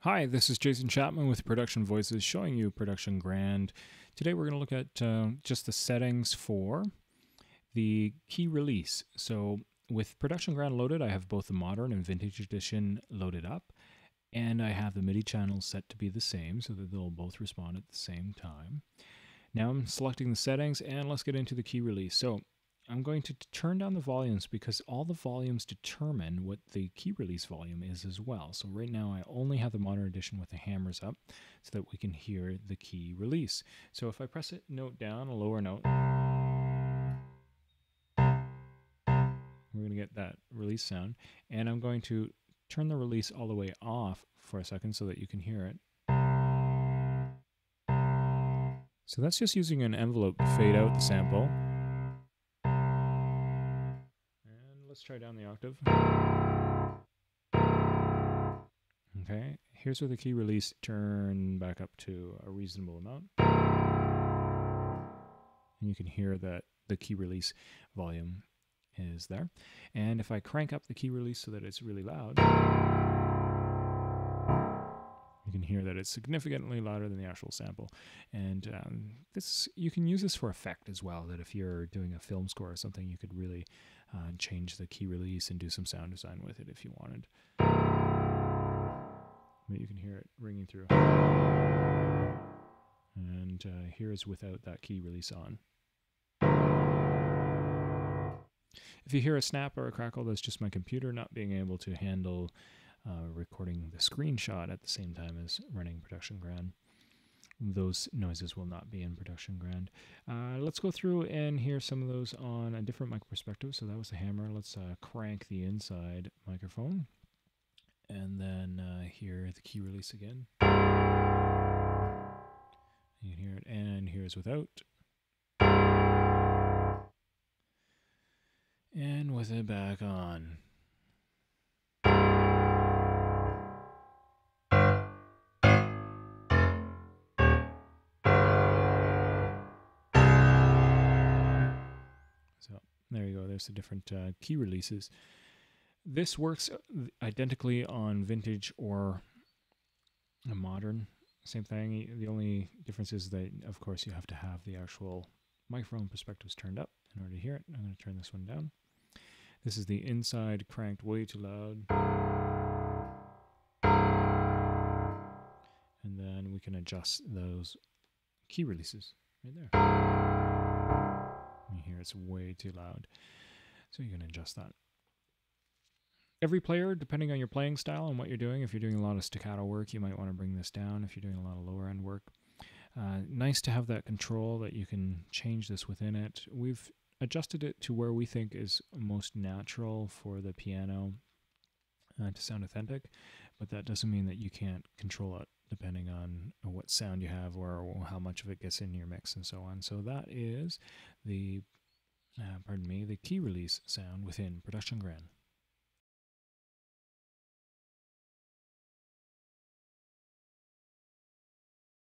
Hi, this is Jason Chapman with Production Voices showing you Production Grand. Today we're going to look at just the settings for the key release. So with Production Grand loaded, I have both the Modern and Vintage Edition loaded up, and I have the MIDI channels set to be the same so that they'll both respond at the same time. Now I'm selecting the settings, and let's get into the key release. So I'm going to turn down the volumes because all the volumes determine what the key release volume is as well. So right now I only have the Modern Edition with the hammers up so that we can hear the key release. So if I press a note down, a lower note, we're going to get that release sound. And I'm going to turn the release all the way off for a second so that you can hear it. So that's just using an envelope to fade out the sample. Let's try down the octave. Okay, here's where the key release turned back up to a reasonable amount. And you can hear that the key release volume is there. And if I crank up the key release so that it's really loud, you can hear that it's significantly louder than the actual sample. And you can use this for effect as well, that if you're doing a film score or something, you could really change the key release and do some sound design with it if you wanted. But you can hear it ringing through. And here is without that key release on. If you hear a snap or a crackle, that's just my computer not being able to handle recording the screenshot at the same time as running Production Grand. Those noises will not be in Production Grand. Let's go through and hear some of those on a different mic perspective. So that was the hammer. Let's crank the inside microphone and then hear the key release again. You can hear it, and here's without. And with it back on. So there you go. There's the different key releases. This works identically on vintage or a modern. Same thing. The only difference is that, of course, you have to have the actual microphone perspectives turned up in order to hear it. I'm going to turn this one down. This is the inside cranked way too loud. And then we can adjust those key releases right there. You hear it's way too loud. So you can adjust that. Every player, depending on your playing style and what you're doing, if you're doing a lot of staccato work, you might want to bring this down. If you're doing a lot of lower end work, nice to have that control that you can change this within it. We've adjusted it to where we think is most natural for the piano to sound authentic, but that doesn't mean that you can't control it depending on what sound you have or how much of it gets in your mix and so on. So that is the, the key release sound within Production Grand.